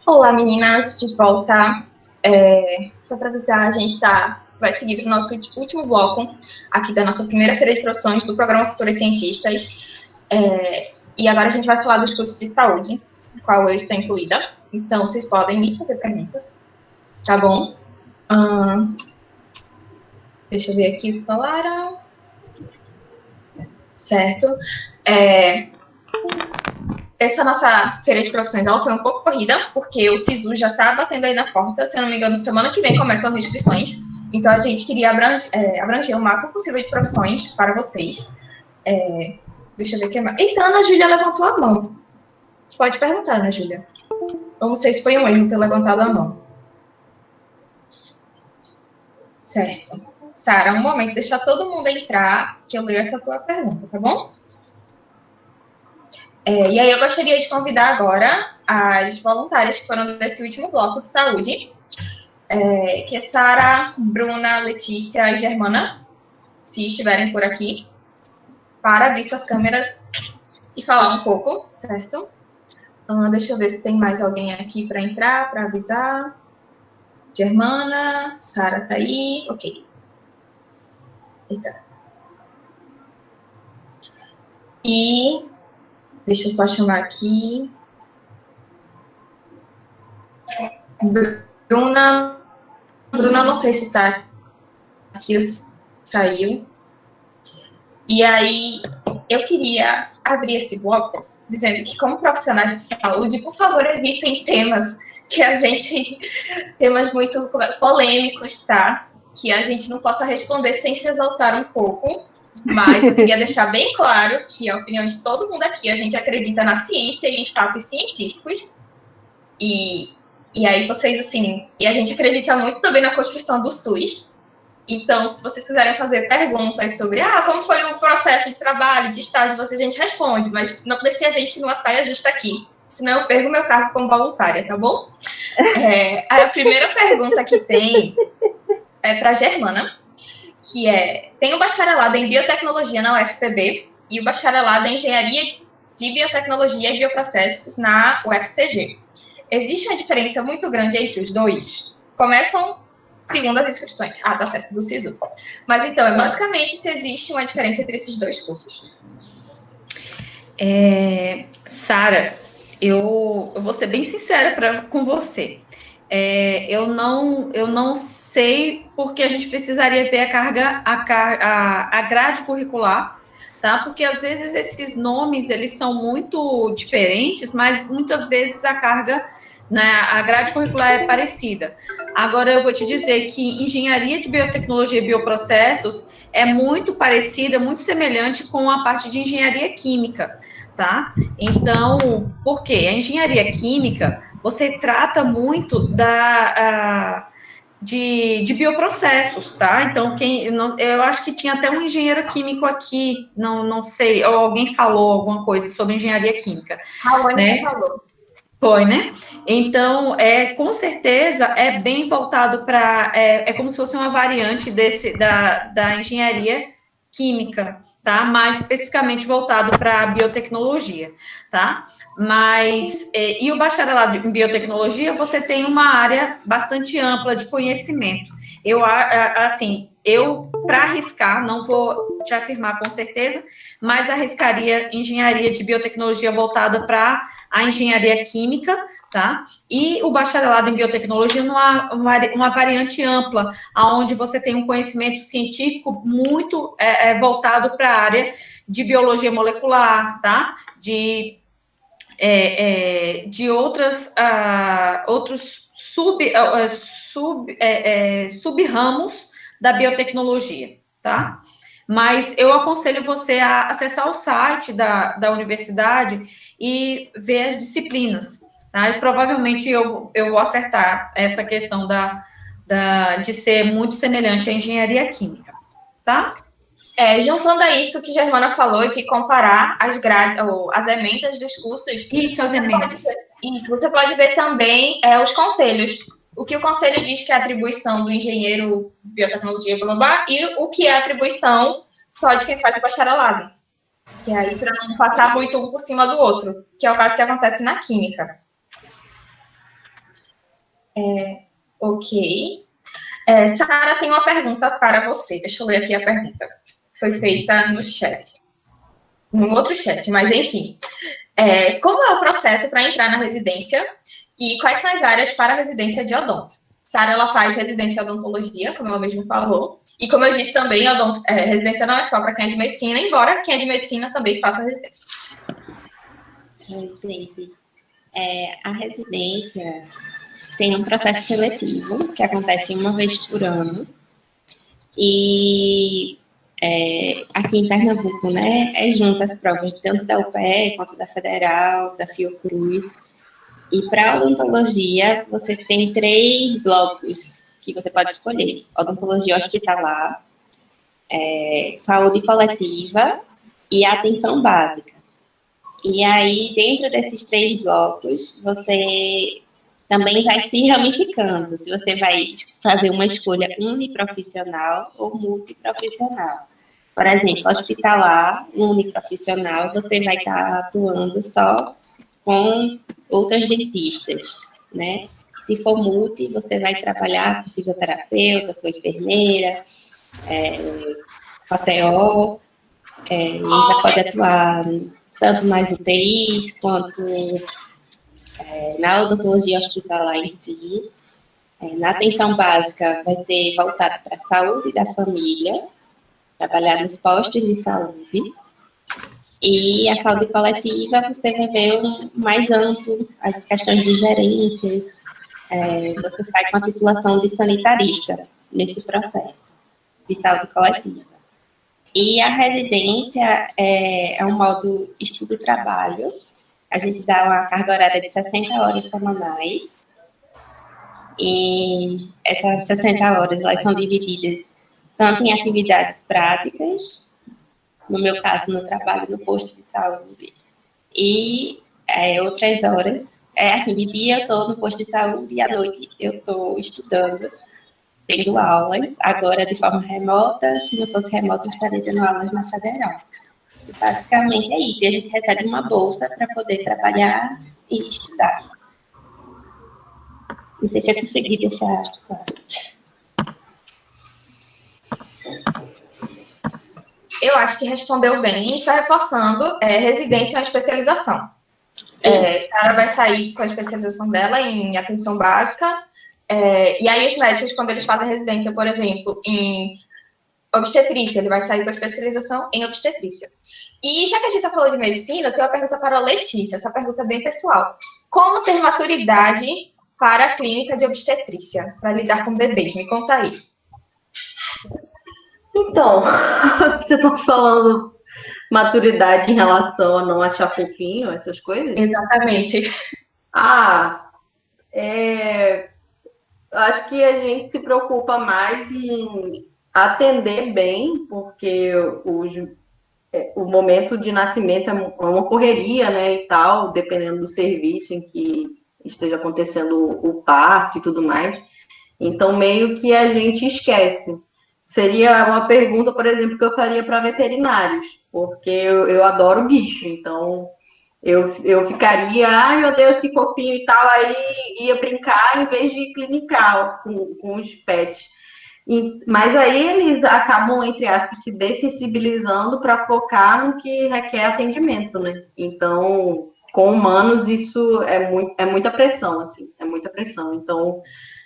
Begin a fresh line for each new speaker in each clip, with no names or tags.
Olá, meninas, de volta. Só para avisar, a gente vai seguir para o nosso último bloco aqui da nossa primeira feira de profissões do programa Futuras Cientistas. E agora a gente vai falar dos cursos de saúde, no qual eu estou incluída. Então, vocês podem me fazer perguntas, tá bom? Deixa eu ver aqui o que falaram. Certo. Essa nossa feira de profissões ela foi um pouco corrida, porque o SISU já está batendo aí na porta, se eu não me engano, semana que vem começam as inscrições. Então, a gente queria abranger o máximo possível de profissões para vocês. Deixa eu ver o que mais. Eita, a Ana Júlia levantou a mão. Pode perguntar, Ana Júlia. Ou vocês foi um erro ter levantado a mão. Certo. Sara, um momento, deixa todo mundo entrar, que eu leio essa tua pergunta, tá bom? E aí eu gostaria de convidar agora as voluntárias que foram desse último bloco de saúde, que é Sara, Bruna, Letícia e Germana, se estiverem por aqui, para abrir suas câmeras e falar um pouco, certo? Deixa eu ver se tem mais alguém aqui para entrar, para avisar. Germana, Sara tá aí, ok. Eita. E deixa eu só chamar aqui. Bruna, não sei se está aqui ou saiu. E aí, eu queria abrir esse bloco dizendo que, como profissionais de saúde, por favor, evitem temas muito polêmicos, tá? Que a gente não possa responder sem se exaltar um pouco. Mas eu queria deixar bem claro que a opinião de todo mundo aqui, a gente acredita na ciência e em fatos científicos. E aí vocês, assim, e a gente acredita muito também na construção do SUS. Então, se vocês quiserem fazer perguntas sobre como foi o processo de trabalho, de estágio, a gente responde, mas não deixe a gente numa saia justa aqui, senão eu perco meu cargo como voluntária, tá bom? A primeira pergunta que tem é para a Germana, que tem o bacharelado em biotecnologia na UFPB e o bacharelado em engenharia de biotecnologia e bioprocessos na UFCG. Existe uma diferença muito grande entre os dois? Começam segundo as inscrições. Tá certo, do SISU. Mas, então, basicamente, se existe uma diferença entre esses dois cursos.
Sara, eu vou ser bem sincera com você. Eu não sei porque a gente precisaria ver a grade curricular, tá? Porque, às vezes, esses nomes, eles são muito diferentes, mas, muitas vezes, a grade curricular é parecida. Agora, eu vou te dizer que engenharia de biotecnologia e bioprocessos é muito parecida, muito semelhante com a parte de engenharia química, tá? Então, por quê? A engenharia química, você trata muito de bioprocessos, tá? Então, eu acho que tinha até um engenheiro químico aqui, não sei, ou alguém falou alguma coisa sobre engenharia química.
A Ana falou.
Foi, né? Então, com certeza, é bem voltado para... É como se fosse uma variante da engenharia química, tá? Mais especificamente voltado para a biotecnologia, tá? Mas, e o bacharelado em biotecnologia, você tem uma área bastante ampla de conhecimento. Para arriscar, não vou te afirmar com certeza, mas arriscaria engenharia de biotecnologia voltada para a engenharia química, tá? E o bacharelado em biotecnologia uma variante ampla, onde você tem um conhecimento científico muito voltado para a área de biologia molecular, tá? De outros sub-ramos da biotecnologia, tá? Mas eu aconselho você a acessar o site da universidade e ver as disciplinas, tá? E provavelmente eu vou acertar essa questão de ser muito semelhante à engenharia química, tá?
Juntando a isso que a Germana falou, de comparar as emendas dos cursos.
Isso, as emendas.
Você pode ver também os conselhos. O que o conselho diz que é a atribuição do engenheiro biotecnologia, blá, blá, blá, e o que é a atribuição só de quem faz o bacharelado. Que é aí para não passar muito um por cima do outro, que é o caso que acontece na química. Ok. Sara tem uma pergunta para você. Deixa eu ler aqui a pergunta. Foi feita no chat. No outro chat, mas enfim. Como é o processo para entrar na residência e quais são as áreas para a residência de odonto? Sara, ela faz residência de odontologia, como ela mesma falou. E como eu disse também, residência não é só para quem é de medicina, embora quem é de medicina também faça residência.
Gente, a residência tem um processo seletivo que acontece uma vez por ano. E aqui em Pernambuco, né, junto as provas tanto da UPE quanto da Federal, da Fiocruz. E para a odontologia, você tem 3 blocos que você pode escolher: odontologia hospitalar, saúde coletiva e atenção básica. E aí, dentro desses 3 blocos, você também vai se ramificando, se você vai fazer uma escolha uniprofissional ou multiprofissional. Por exemplo, hospitalar, uniprofissional, você vai estar atuando só com outras dentistas, né? Se for multi, você vai trabalhar com fisioterapeuta, com enfermeira, OTO, e já pode atuar tanto nas UTIs quanto na odontologia hospitalar em si. Na atenção básica, vai ser voltado para a saúde da família, trabalhar nos postos de saúde. E a saúde coletiva, você vai ver mais amplo, as questões de gerências. Você sai com a titulação de sanitarista nesse processo de saúde coletiva. E a residência é um modo estudo-trabalho. A gente dá uma carga horária de 60 horas semanais. E essas 60 horas elas são divididas tanto em atividades práticas, no meu caso, no trabalho no posto de saúde, e outras horas. Assim, de dia eu estou no posto de saúde e à noite eu estou estudando, tendo aulas, agora de forma remota. Se não fosse remota, eu estaria dando aulas na Federal. E basicamente é isso, e a gente recebe uma bolsa para poder trabalhar e estudar. Não sei se eu consegui deixar claro.
Eu acho que respondeu bem, e só reforçando, residência é uma especialização. Sara vai sair com a especialização dela em atenção básica, e aí os médicos, quando eles fazem residência, por exemplo, em obstetrícia, ele vai sair com a especialização em obstetrícia. E já que a gente está falando de medicina, eu tenho uma pergunta para a Letícia, essa pergunta é bem pessoal. Como ter maturidade para a clínica de obstetrícia, para lidar com bebês? Me conta aí.
Então, você está falando maturidade em relação a não achar fofinho, essas coisas?
Exatamente.
Acho que a gente se preocupa mais em atender bem, porque o momento de nascimento é uma correria, né, e tal, dependendo do serviço em que esteja acontecendo o parto e tudo mais. Então, meio que a gente esquece. Seria uma pergunta, por exemplo, que eu faria para veterinários, porque eu adoro bicho, então eu ficaria, ai meu Deus, que fofinho e tal, aí ia brincar em vez de clinicar com os pets. Mas aí eles acabam, entre aspas, se dessensibilizando para focar no que requer atendimento, né? Então, com humanos, isso é muita pressão, assim, é muita pressão. Então,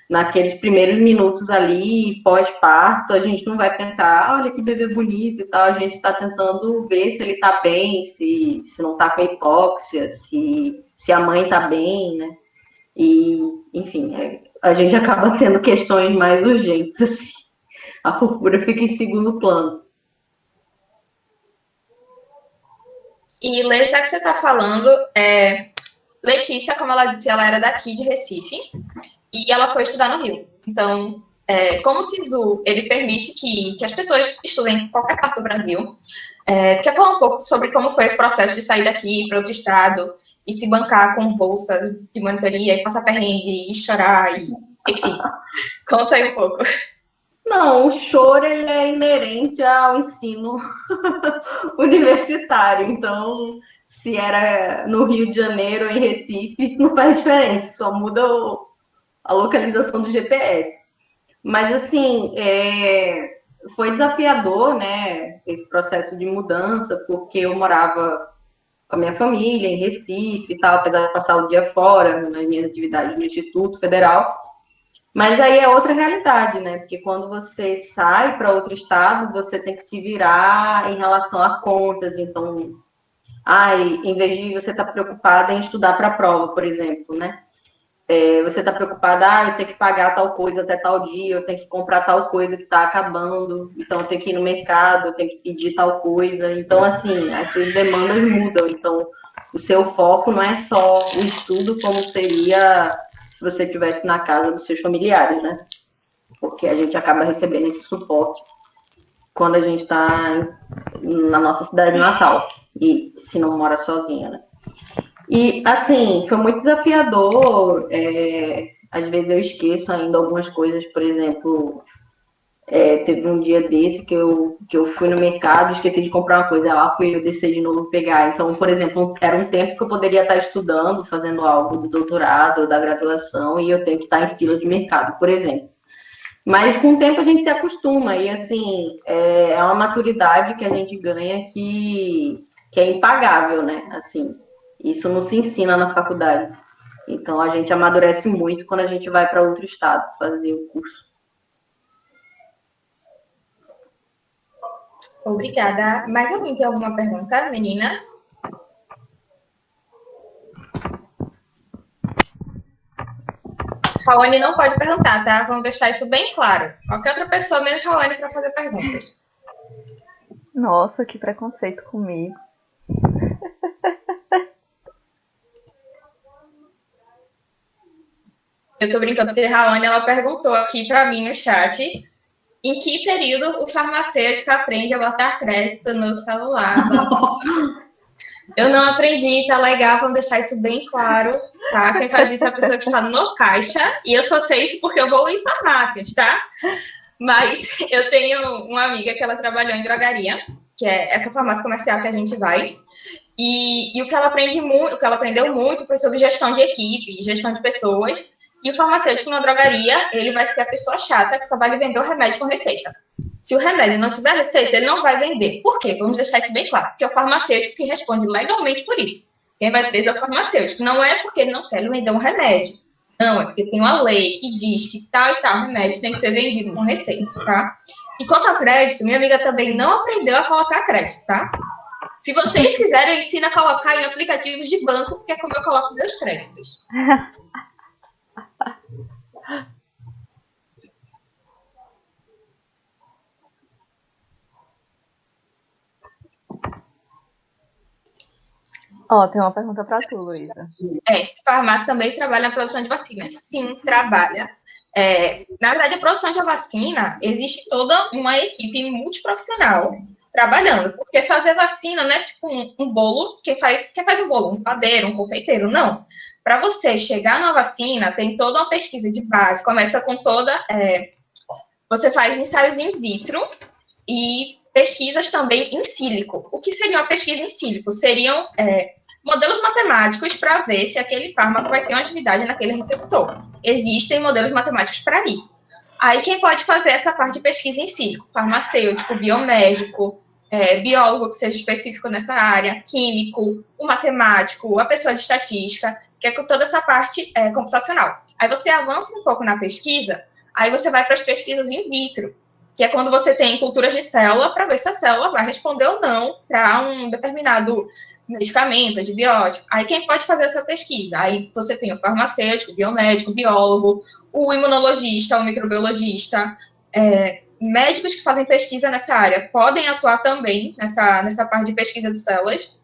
naqueles primeiros minutos ali, pós-parto, a gente não vai pensar, olha que bebê bonito e tal, a gente está tentando ver se ele está bem, se não está com hipóxia, se a mãe está bem, né? E, enfim, a gente acaba tendo questões mais urgentes, assim. A fofura fica em segundo plano.
E, Lê, já que você está falando, Letícia, como ela disse, ela era daqui de Recife, e ela foi estudar no Rio. Então, como o SISU, ele permite que as pessoas estudem em qualquer parte do Brasil. Quer falar um pouco sobre como foi esse processo de sair daqui para outro estado e se bancar com bolsas de monitoria e passar perrengue e chorar, enfim. Conta aí um pouco.
Não, o choro ele é inerente ao ensino universitário. Então, se era no Rio de Janeiro ou em Recife, isso não faz diferença, só muda a localização do GPS. Mas, assim, foi desafiador, né, esse processo de mudança, porque eu morava com a minha família em Recife e tal, apesar de passar o dia fora, nas minhas atividades no Instituto Federal. Mas aí é outra realidade, né? Porque quando você sai para outro estado, você tem que se virar em relação a contas. Então, em vez de você estar preocupada em estudar para a prova, por exemplo, né? Você está preocupada, eu tenho que pagar tal coisa até tal dia, eu tenho que comprar tal coisa que está acabando, então eu tenho que ir no mercado, eu tenho que pedir tal coisa. Então, assim, as suas demandas mudam. Então, o seu foco não é só o estudo, como seria se você estivesse na casa dos seus familiares, né? Porque a gente acaba recebendo esse suporte quando a gente está na nossa cidade natal, e se não mora sozinha, né? E, assim, foi muito desafiador. Às vezes eu esqueço ainda algumas coisas, por exemplo, teve um dia desse que eu fui no mercado, esqueci de comprar uma coisa, lá fui eu descer de novo pegar. Então, por exemplo, era um tempo que eu poderia estar estudando, fazendo algo do doutorado, da graduação, e eu tenho que estar em fila de mercado, por exemplo. Mas com o tempo a gente se acostuma, e assim, é uma maturidade que a gente ganha que é impagável, né? Assim, isso não se ensina na faculdade. Então a gente amadurece muito quando a gente vai para outro estado fazer o curso.
Obrigada. Mais alguém tem alguma pergunta, meninas? Raoni não pode perguntar, tá? Vamos deixar isso bem claro. Qualquer outra pessoa, menos Raoni, para fazer perguntas.
Nossa, que preconceito comigo.
Eu tô brincando, porque a Raoni, ela perguntou aqui para mim no chat em que período o farmacêutico aprende a botar crédito no celular. Eu não aprendi, tá legal, vamos deixar isso bem claro, tá? Quem faz isso é a pessoa que está no caixa, e eu só sei isso porque eu vou em farmácias, tá? Mas eu tenho uma amiga que ela trabalhou em drogaria, que é essa farmácia comercial que a gente vai, e o que ela aprendeu muito foi sobre gestão de equipe, gestão de pessoas, e o farmacêutico na drogaria, ele vai ser a pessoa chata que só vai lhe vender o remédio com receita. Se o remédio não tiver receita, ele não vai vender. Por quê? Vamos deixar isso bem claro. Porque é o farmacêutico que responde legalmente por isso. Quem vai preso é o farmacêutico. Não é porque ele não quer lhe vender um remédio. Não, é porque tem uma lei que diz que tal e tal remédio tem que ser vendido com receita, tá? E quanto ao crédito, minha amiga também não aprendeu a colocar crédito, tá? Se vocês quiserem, eu ensino a colocar em aplicativos de banco, porque é como eu coloco meus créditos.
Tem uma pergunta para tu, Luísa.
Se farmácia também trabalha na produção de vacinas. Sim, trabalha. Na verdade, a produção de vacina, existe toda uma equipe multiprofissional trabalhando, porque fazer vacina não é tipo um bolo, quem faz um bolo, um padeiro, um confeiteiro, não. Para você chegar na vacina, tem toda uma pesquisa de base, começa com você faz ensaios in vitro e pesquisas também em sílico. O que seria uma pesquisa em sílico? Seriam modelos matemáticos para ver se aquele fármaco vai ter uma atividade naquele receptor. Existem modelos matemáticos para isso. Aí quem pode fazer essa parte de pesquisa em sílico? Farmacêutico, biomédico, biólogo que seja específico nessa área, químico, o matemático, a pessoa de estatística, que é com toda essa parte computacional. Aí você avança um pouco na pesquisa, aí você vai para as pesquisas in vitro, que é quando você tem culturas de célula para ver se a célula vai responder ou não para um determinado medicamento, antibiótico. Aí quem pode fazer essa pesquisa? Aí você tem o farmacêutico, o biomédico, o biólogo, o imunologista, o microbiologista, médicos que fazem pesquisa nessa área podem atuar também nessa parte de pesquisa de células.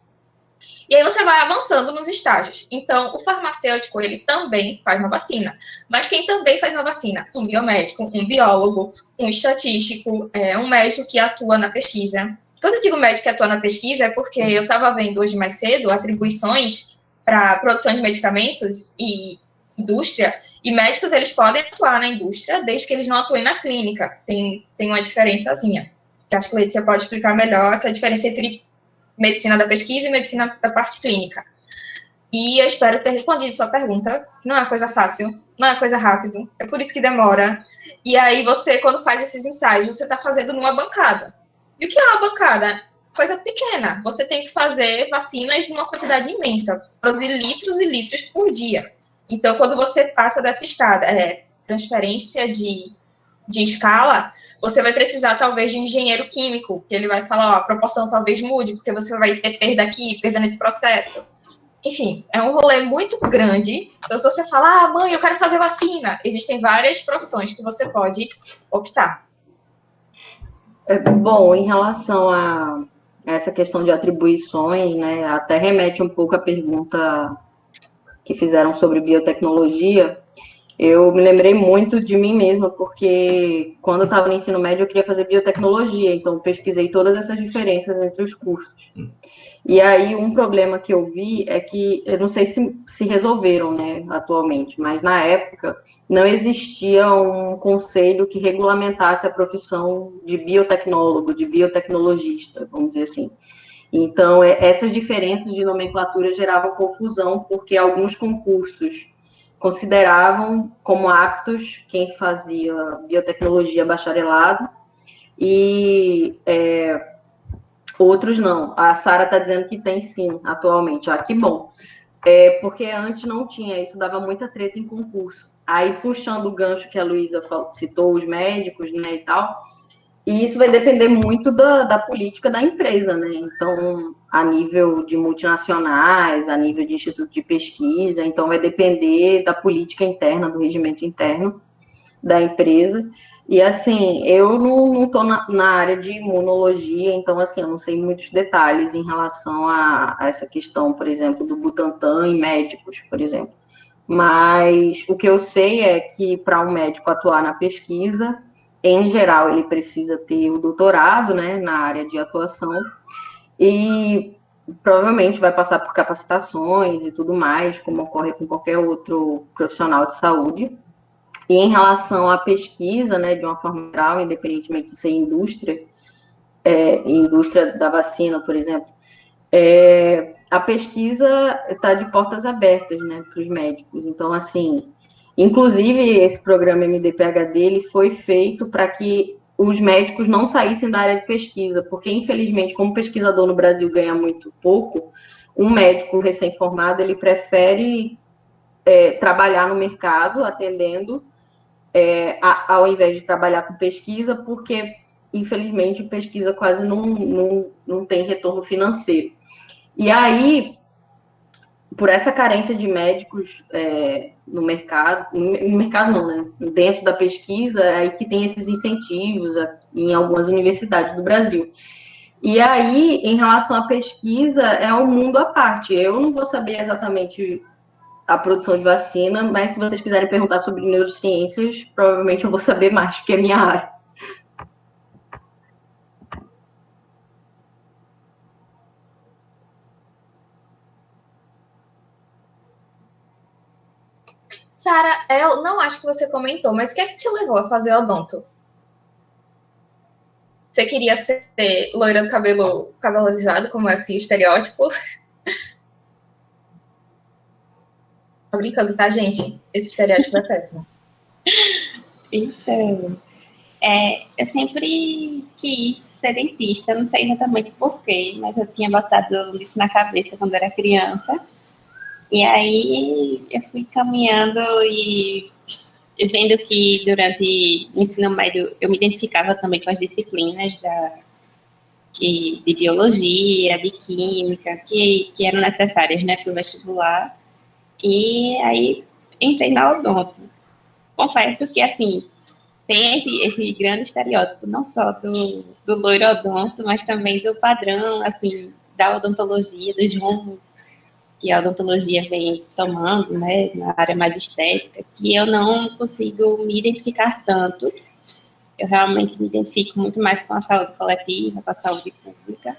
E aí você vai avançando nos estágios. Então, o farmacêutico, ele também faz uma vacina. Mas quem também faz uma vacina? Um biomédico, um biólogo, um estatístico, um médico que atua na pesquisa. Quando eu digo médico que atua na pesquisa, é porque eu estava vendo hoje mais cedo atribuições para produção de medicamentos e indústria, e médicos, eles podem atuar na indústria, desde que eles não atuem na clínica. Tem uma diferençazinha. Que acho que a Letícia pode explicar melhor essa diferença entre medicina da pesquisa e medicina da parte clínica. E eu espero ter respondido sua pergunta. Não é uma coisa fácil, não é uma coisa rápida, é por isso que demora. E aí você, quando faz esses ensaios, você está fazendo numa bancada. E o que é uma bancada? Coisa pequena. Você tem que fazer vacinas numa quantidade imensa, produzir litros e litros por dia. Então, quando você passa dessa escada, transferência de escala, você vai precisar, talvez, de um engenheiro químico, que ele vai falar, ó, a proporção talvez mude, porque você vai ter perda aqui, perda nesse processo. Enfim, é um rolê muito grande. Então, se você falar, ah, mãe, eu quero fazer vacina, existem várias profissões que você pode optar.
Bom, em relação a essa questão de atribuições, né, até remete um pouco à pergunta que fizeram sobre biotecnologia. Eu me lembrei muito de mim mesma, porque quando eu estava no ensino médio eu queria fazer biotecnologia, então pesquisei todas essas diferenças entre os cursos. E aí um problema que eu vi é que, eu não sei se resolveram, né, atualmente, mas na época não existia um conselho que regulamentasse a profissão de biotecnólogo, de biotecnologista, vamos dizer assim. Então, essas diferenças de nomenclatura geravam confusão, porque alguns concursos consideravam como aptos quem fazia biotecnologia bacharelado e outros não. A Sara está dizendo que tem sim, atualmente. Ah, que bom. Porque antes não tinha, isso dava muita treta em concurso. Aí, puxando o gancho que a Luísa citou, os médicos, né, e tal, e isso vai depender muito da política da empresa, né? Então, a nível de multinacionais, a nível de instituto de pesquisa, então vai depender da política interna, do regimento interno da empresa. E, assim, eu não estou na área de imunologia, então, assim, eu não sei muitos detalhes em relação a essa questão, por exemplo, do Butantan e médicos, por exemplo. Mas o que eu sei é que para um médico atuar na pesquisa, em geral, ele precisa ter o doutorado, né, na área de atuação, e provavelmente vai passar por capacitações e tudo mais, como ocorre com qualquer outro profissional de saúde. E em relação à pesquisa, né, de uma forma geral, independentemente de ser indústria, indústria da vacina, por exemplo, a pesquisa está de portas abertas, né, para os médicos. Então, assim, inclusive esse programa MD-PhD ele foi feito para que os médicos não saíssem da área de pesquisa, porque infelizmente, como pesquisador no Brasil ganha muito pouco, um médico recém-formado ele prefere trabalhar no mercado atendendo, ao invés de trabalhar com pesquisa, porque infelizmente pesquisa quase não tem retorno financeiro. E aí, por essa carência de médicos no mercado não, né? Dentro da pesquisa, é aí que tem esses incentivos em algumas universidades do Brasil. E aí, em relação à pesquisa, é um mundo à parte. Eu não vou saber exatamente a produção de vacina, mas se vocês quiserem perguntar sobre neurociências, provavelmente eu vou saber mais, porque é minha área.
Sara, eu não acho que você comentou, mas o que é que te levou a fazer odonto? Você queria ser loira do cabelo alisado, como é assim, o estereótipo? Tô brincando, tá, gente? Esse estereótipo é péssimo.
Então, eu sempre quis ser dentista, não sei exatamente porquê, mas eu tinha botado isso na cabeça quando era criança. E aí eu fui caminhando e vendo que durante o ensino médio eu me identificava também com as disciplinas de biologia, de química, que eram necessárias, né, para o vestibular. E aí entrei na odonto. Confesso que, assim, tem esse grande estereótipo, não só do loiro odonto, mas também do padrão, assim, da odontologia, dos rumos que a odontologia vem tomando, né, na área mais estética, que eu não consigo me identificar tanto. Eu realmente me identifico muito mais com a saúde coletiva, com a saúde pública,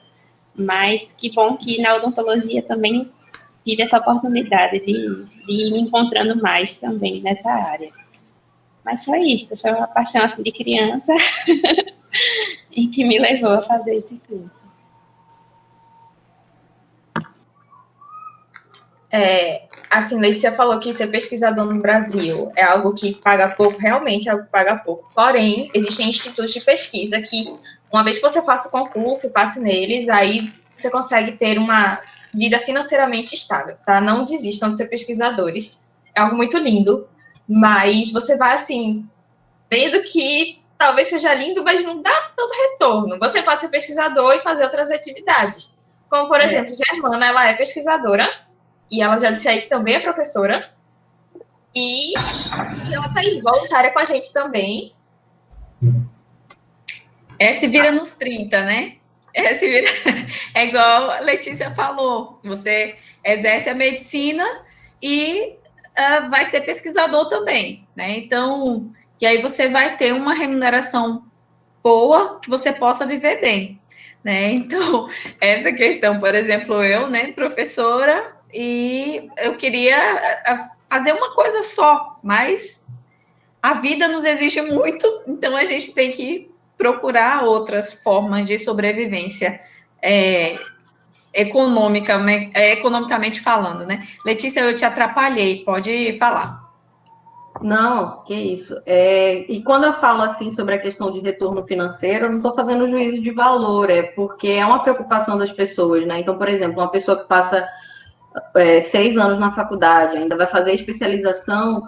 mas que bom que na odontologia também tive essa oportunidade de ir me encontrando mais também nessa área. Mas foi isso, foi uma paixão assim, de criança e que me levou a fazer esse curso.
Assim, Letícia falou que ser pesquisador no Brasil é algo que paga pouco, realmente é algo que paga pouco. Porém, existem institutos de pesquisa que, uma vez que você faça o concurso e passe neles, aí você consegue ter uma vida financeiramente estável, tá? Não desistam de ser pesquisadores. É algo muito lindo, mas você vai, assim, vendo que talvez seja lindo, mas não dá tanto retorno. Você pode ser pesquisador e fazer outras atividades. Como, por exemplo, Germana, ela é pesquisadora, e ela já disse aí que também é professora, e ela está aí, voluntária com a gente também.
Se vira nos 30, né? Se vira... É igual a Letícia falou, você exerce a medicina e vai ser pesquisador também, né? Então, e aí você vai ter uma remuneração boa que você possa viver bem, né? Então, essa questão, por exemplo, eu, né, professora, e eu queria fazer uma coisa só, mas a vida nos exige muito, então a gente tem que procurar outras formas de sobrevivência economicamente falando, né? Letícia, eu te atrapalhei, pode falar.
Não, que isso. E quando eu falo assim sobre a questão de retorno financeiro, eu não estou fazendo juízo de valor, porque é uma preocupação das pessoas, né? Então, por exemplo, uma pessoa que passa 6 anos na faculdade, ainda vai fazer especialização,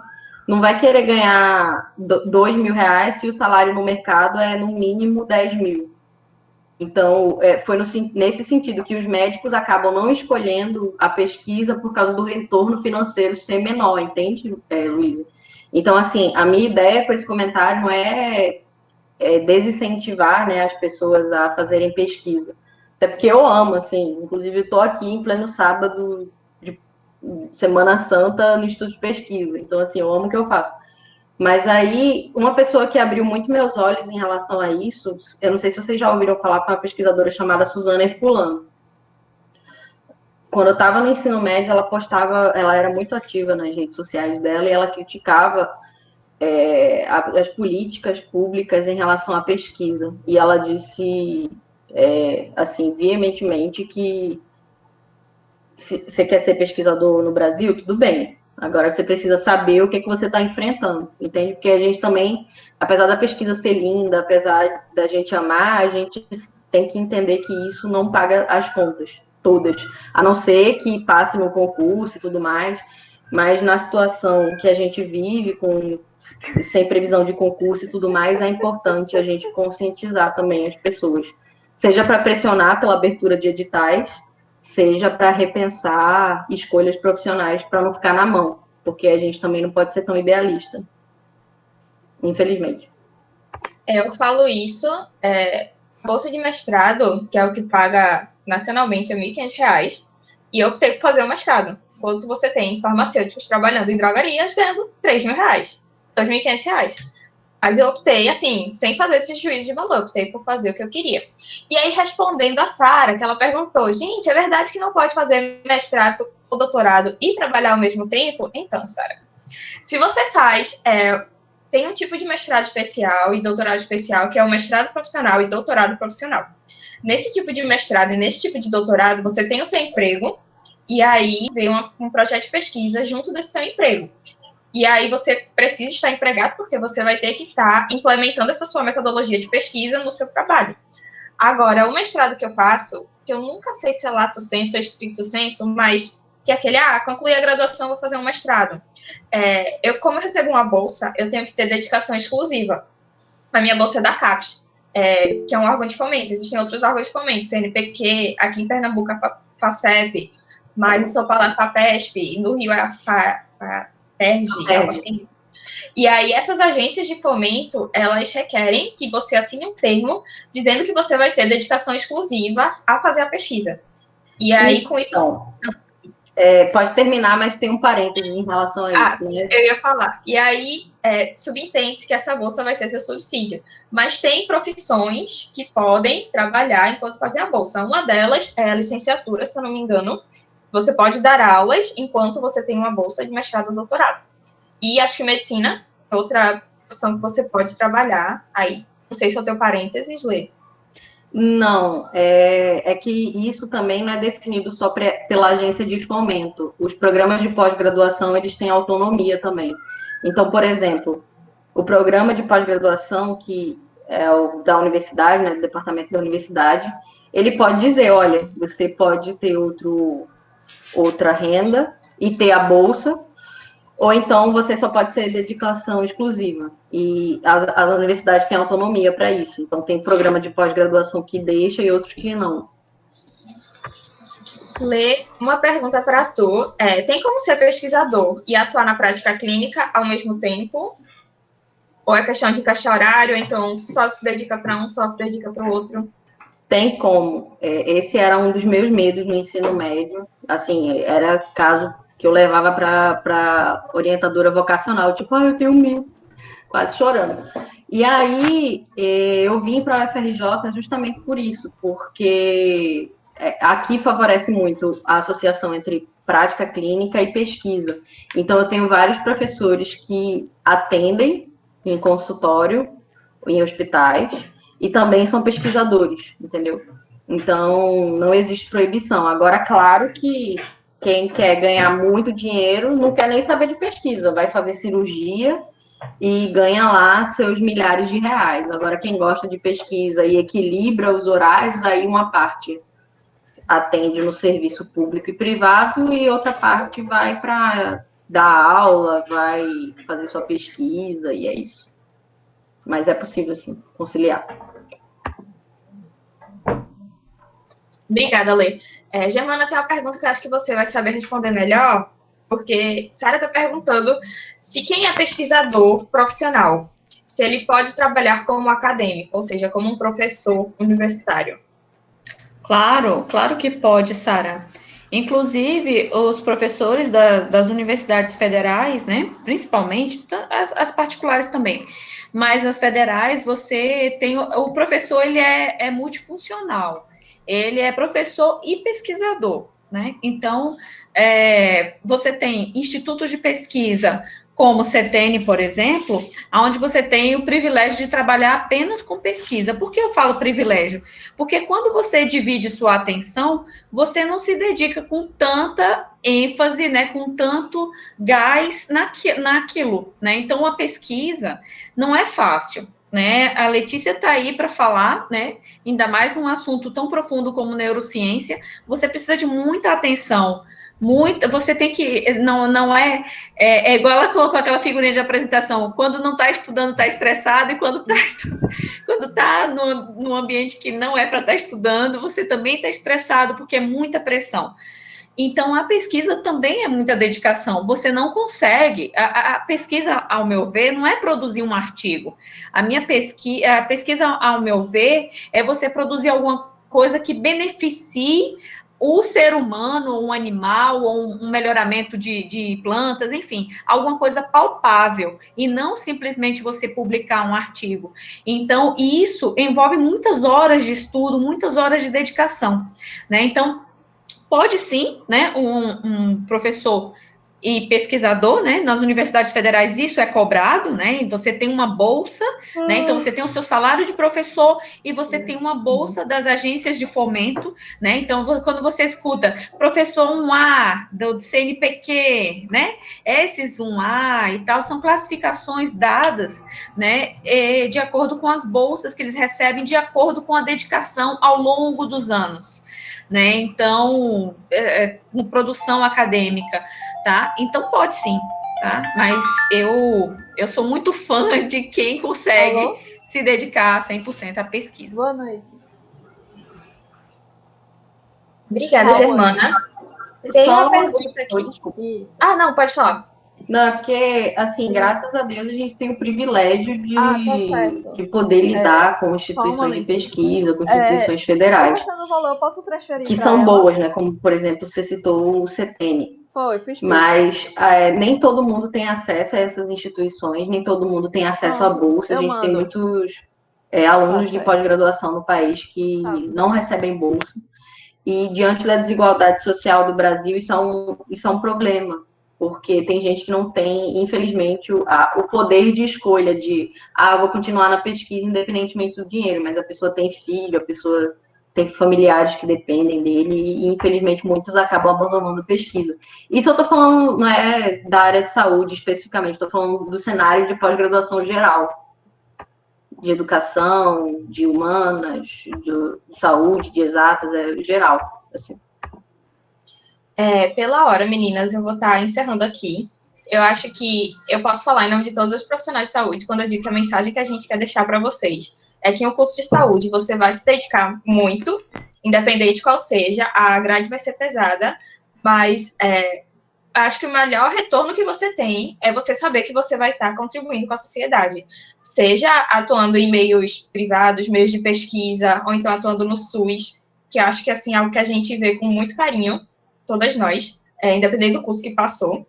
não vai querer ganhar R$ 2.000 se o salário no mercado é no mínimo 10 mil. Então, foi nesse sentido que os médicos acabam não escolhendo a pesquisa por causa do retorno financeiro ser menor, entende, Luísa? Então, assim, a minha ideia com esse comentário não é desincentivar, né, as pessoas a fazerem pesquisa. Até porque eu amo, assim, inclusive eu estou aqui em pleno sábado de Semana Santa no Instituto de Pesquisa. Então, assim, eu amo o que eu faço. Mas aí, uma pessoa que abriu muito meus olhos em relação a isso, eu não sei se vocês já ouviram falar, foi uma pesquisadora chamada Suzana Herculano. Quando eu estava no ensino médio, ela era muito ativa nas redes sociais dela e ela criticava as políticas públicas em relação à pesquisa. E ela disse, assim, veementemente que se você quer ser pesquisador no Brasil, tudo bem. Agora você precisa saber o que você está enfrentando, entende? Porque a gente também, apesar da pesquisa ser linda, apesar da gente amar, a gente tem que entender que isso não paga as contas todas, a não ser que passe no concurso e tudo mais, mas na situação que a gente vive, sem previsão de concurso e tudo mais, é importante a gente conscientizar também as pessoas, seja para pressionar pela abertura de editais, seja para repensar escolhas profissionais para não ficar na mão, porque a gente também não pode ser tão idealista, infelizmente.
Eu falo isso, bolsa de mestrado, que é o que paga nacionalmente, é R$ 1.500, e eu optei por fazer o mestrado, enquanto você tem farmacêuticos trabalhando em drogarias ganhando R$ 3.000, R$ 2.500. Mas eu optei, assim, sem fazer esse juízo de valor, optei por fazer o que eu queria. E aí, respondendo a Sara, que ela perguntou, gente, é verdade que não pode fazer mestrado ou doutorado e trabalhar ao mesmo tempo? Então, Sara, se você faz, tem um tipo de mestrado especial e doutorado especial, que é o mestrado profissional e doutorado profissional. Nesse tipo de mestrado e nesse tipo de doutorado, você tem o seu emprego, e aí vem um projeto de pesquisa junto desse seu emprego. E aí você precisa estar empregado, porque você vai ter que estar implementando essa sua metodologia de pesquisa no seu trabalho. Agora, o mestrado que eu faço, que eu nunca sei se é lato sensu ou estricto sensu, mas que é aquele, concluí a graduação, vou fazer um mestrado. Como eu recebo uma bolsa, eu tenho que ter dedicação exclusiva. A minha bolsa é da CAPES, que é um órgão de fomento. Existem outros órgãos de fomento, CNPq, aqui em Pernambuco a FACEP, mas em São Paulo a FAPESP, no Rio é a FAPERJ, algo assim. E aí, essas agências de fomento, elas requerem que você assine um termo dizendo que você vai ter dedicação exclusiva a fazer a pesquisa. E aí, com isso...
pode terminar, mas tem um parênteses em relação a isso, né?
Eu ia falar. E aí, subentende que essa bolsa vai ser seu subsídio. Mas tem profissões que podem trabalhar enquanto fazem a bolsa. Uma delas é a licenciatura, se eu não me engano. Você pode dar aulas enquanto você tem uma bolsa de mestrado ou doutorado. E acho que medicina é outra profissão que você pode trabalhar. Aí, não sei se é o teu parênteses, Lê.
Não, é que isso também não é definido só pela agência de fomento. Os programas de pós-graduação, eles têm autonomia também. Então, por exemplo, o programa de pós-graduação, que é o da universidade, né, do departamento da universidade, ele pode dizer, olha, você pode ter outra renda e ter a bolsa, ou então você só pode ser dedicação exclusiva. E as universidades têm autonomia para isso. Então, tem programa de pós-graduação que deixa e outros que não.
Lê, uma pergunta para tu. Tem como ser pesquisador e atuar na prática clínica ao mesmo tempo? Ou é questão de encaixar horário, então só se dedica para um, só se dedica para o outro?
Tem como. Esse era um dos meus medos no ensino médio. Assim, era caso que eu levava para orientadora vocacional. Tipo, eu tenho medo. Quase chorando. E aí, eu vim para a UFRJ justamente por isso. Porque aqui favorece muito a associação entre prática clínica e pesquisa. Então, eu tenho vários professores que atendem em consultório, em hospitais, e também são pesquisadores, entendeu? Então, não existe proibição. Agora, claro que quem quer ganhar muito dinheiro não quer nem saber de pesquisa, vai fazer cirurgia e ganha lá seus milhares de reais. Agora, quem gosta de pesquisa e equilibra os horários, aí uma parte atende no serviço público e privado e outra parte vai para dar aula, vai fazer sua pesquisa e é isso. Mas é possível, sim, conciliar.
Obrigada, Lê. Germana, tem uma pergunta que eu acho que você vai saber responder melhor, porque Sara está perguntando se quem é pesquisador profissional, se ele pode trabalhar como acadêmico, ou seja, como um professor universitário.
Claro, claro que pode, Sara. Inclusive, os professores das universidades federais, né, principalmente, as particulares também, mas nas federais você tem, o professor, ele é multifuncional, ele é professor e pesquisador, né, então, você tem institutos de pesquisa, como o CETENI, por exemplo, onde você tem o privilégio de trabalhar apenas com pesquisa. Por que eu falo privilégio? Porque quando você divide sua atenção, você não se dedica com tanta ênfase, né, com tanto gás naquilo, né? Então, a pesquisa não é fácil, né? A Letícia está aí para falar, né? Ainda mais um assunto tão profundo como neurociência, você precisa de muita atenção. Você tem que, não é igual ela colocou aquela figurinha de apresentação, quando não está estudando está estressado, e quando está num ambiente que não é para estar estudando, você também está estressado, porque é muita pressão. Então, a pesquisa também é muita dedicação. Você não consegue. A pesquisa, ao meu ver, não é produzir um artigo. A pesquisa, ao meu ver, é você produzir alguma coisa que beneficie o ser humano, um animal, ou um melhoramento de plantas, enfim, alguma coisa palpável, e não simplesmente você publicar um artigo. Então, isso envolve muitas horas de estudo, muitas horas de dedicação, né? Então, pode sim, né, um professor e pesquisador, né, nas universidades federais isso é cobrado, né, e você tem uma bolsa, né, então você tem o seu salário de professor e você tem uma bolsa das agências de fomento, né, então quando você escuta professor 1A do CNPq, né, esses 1A e tal, são classificações dadas, né, de acordo com as bolsas que eles recebem, de acordo com a dedicação ao longo dos anos, né, então, produção acadêmica, tá? Então, pode sim, tá? Mas eu sou muito fã de quem consegue se dedicar 100% à pesquisa.
Boa noite.
Obrigada, Germana. Tem uma pergunta aqui. Não, pode falar.
Não, é porque, assim, graças a Deus, a gente tem o privilégio de poder lidar com instituições de pesquisa, com instituições federais.
Eu posso transferir
que são boas, né? Como, por exemplo, você citou o CETENI. Mas nem todo mundo tem acesso a essas instituições, nem todo mundo tem acesso à bolsa. A gente tem muitos alunos de pós-graduação no país que não recebem bolsa. E, diante da desigualdade social do Brasil, isso é um problema. porque tem gente que não tem, infelizmente, o poder de escolha de, eu vou continuar na pesquisa independentemente do dinheiro, mas a pessoa tem filho, a pessoa tem familiares que dependem dele, e infelizmente muitos acabam abandonando a pesquisa. Isso eu estou falando, não é da área de saúde especificamente, estou falando do cenário de pós-graduação geral, de educação, de humanas, de saúde, de exatas, geral, assim.
Pela hora, meninas, eu vou estar encerrando aqui. Eu acho que eu posso falar em nome de todos os profissionais de saúde quando eu digo que a mensagem que a gente quer deixar para vocês é que em um curso de saúde você vai se dedicar muito, independente de qual seja, a grade vai ser pesada, mas acho que o melhor retorno que você tem é você saber que você vai estar contribuindo com a sociedade, seja atuando em meios privados, meios de pesquisa, ou então atuando no SUS, que eu acho que assim, é algo que a gente vê com muito carinho, todas nós, independente do curso que passou.